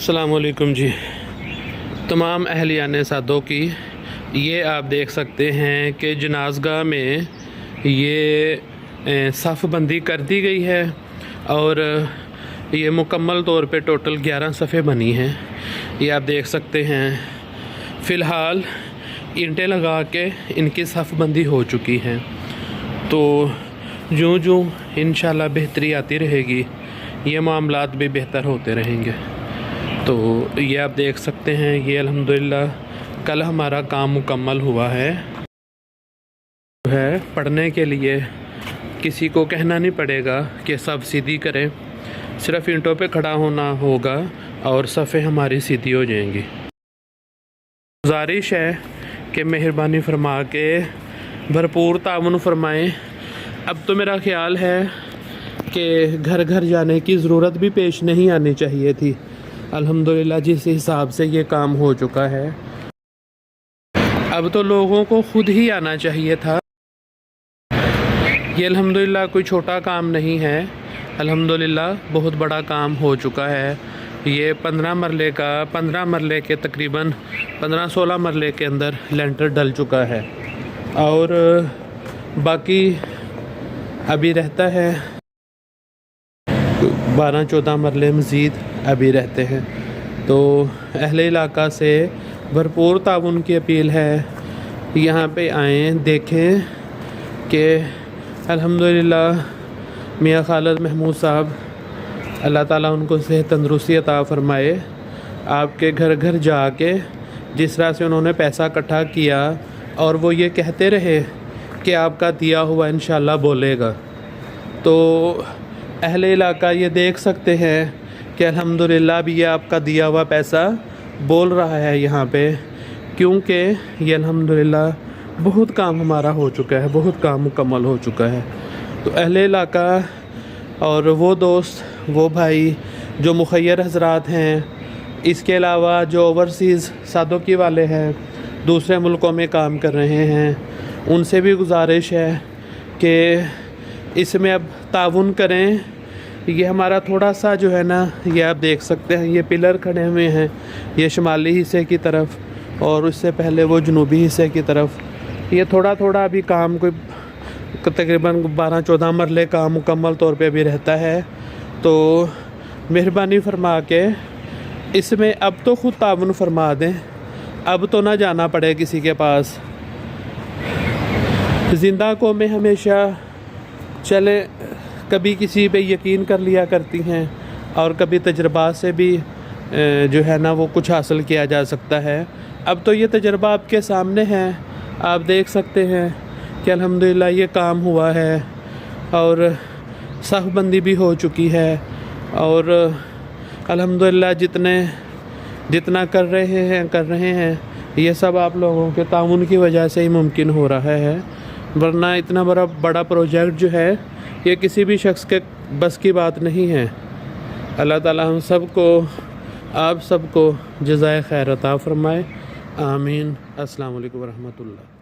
अस्सलाम वालेकुम जी। तमाम अहलियान सादों की ये आप देख सकते हैं कि जनाज़गाह में ये सफ़ बंदी कर दी गई है और ये मुकम्मल तौर पे टोटल 11 सफ़े बनी हैं। ये आप देख सकते हैं। फ़िलहाल ईंटें लगा के इनकी सफ़ बंदी हो चुकी हैं, तो यूँ यूँ इंशाल्लाह बेहतरी आती रहेगी, ये मामलात भी बेहतर होते रहेंगे। तो ये आप देख सकते हैं, ये अल्हम्दुलिल्लाह कल हमारा काम मुकम्मल हुआ है। पढ़ने के लिए किसी को कहना नहीं पड़ेगा कि सब सीधी करें, सिर्फ ईंटों पे खड़ा होना होगा और सफ़े हमारी सीधी हो जाएंगी। गुजारिश है कि मेहरबानी फरमा के भरपूर ताउन फरमाएं। अब तो मेरा ख्याल है कि घर घर जाने की ज़रूरत भी पेश नहीं आनी चाहिए थी। अल्हम्दुलिल्लाह जिस हिसाब से ये काम हो चुका है, अब तो लोगों को खुद ही आना चाहिए था। ये अल्हम्दुलिल्लाह कोई छोटा काम नहीं है, अल्हम्दुलिल्लाह बहुत बड़ा काम हो चुका है। ये 15 मरले के तकरीबन 15-16 मरले के अंदर लेंटर डल चुका है और बाकी अभी रहता है 12-14 मरले मज़ीद अभी रहते हैं। तो अहले इलाका से भरपूर ताउन की अपील है, यहाँ पे आएँ, देखें कि अल्हम्दुलिल्लाह मियाँ खालिद महमूद साहब, अल्लाह ताला उनको सेहत तंदुरुस्ती अता फ़रमाए, आपके घर घर जाके जिस तरह से उन्होंने पैसा इकट्ठा किया और वो ये कहते रहे कि आपका दिया हुआ इंशाल्लाह बोलेगा। तो अहले इलाका ये देख सकते हैं कि अल्हम्दुलिल्लाह भी ये आपका दिया हुआ पैसा बोल रहा है यहाँ पे, क्योंकि ये अल्हम्दुलिल्लाह बहुत काम हमारा हो चुका है, बहुत काम मुकम्मल हो चुका है। तो अहले इलाका और वो दोस्त, वो भाई जो मुखय्यर हज़रात हैं, इसके अलावा जो ओवरसीज़ सादोकी वाले हैं, दूसरे मुल्कों में काम कर रहे हैं, उनसे भी गुजारिश है कि इसमें अब ताउन करें। ये हमारा थोड़ा सा जो है ना, ये आप देख सकते हैं, ये पिलर खड़े हुए हैं, ये शुमाली हिस्से की तरफ और उससे पहले वो जनूबी हिस्से की तरफ। ये थोड़ा थोड़ा अभी काम कोई तकरीबन 12-14 मरले का मुकम्मल तौर पे भी रहता है। तो मेहरबानी फरमा के इसमें अब तो ख़ुद ताउन फरमा दें, अब तो ना जाना पड़े किसी के पास। ज़िंदा को में हमेशा चले, कभी किसी पे यकीन कर लिया करती हैं और कभी तजर्बा से भी जो है ना वो कुछ हासिल किया जा सकता है। अब तो ये तजर्बा आपके सामने है, आप देख सकते हैं कि अल्हम्दुलिल्लाह ये काम हुआ है और सफ़ बंदी भी हो चुकी है और अल्हम्दुलिल्लाह जितना कर रहे हैं ये सब आप लोगों के ताउन की वजह से ही मुमकिन हो रहा है, वरना इतना बड़ा प्रोजेक्ट जो है ये किसी भी शख्स के बस की बात नहीं है। अल्लाह ताला हम सबको, आप सबको जज़ाए खैर अता फ़रमाए। आमीन। अस्सलाम वालेकुम व रहमतुल्लाह।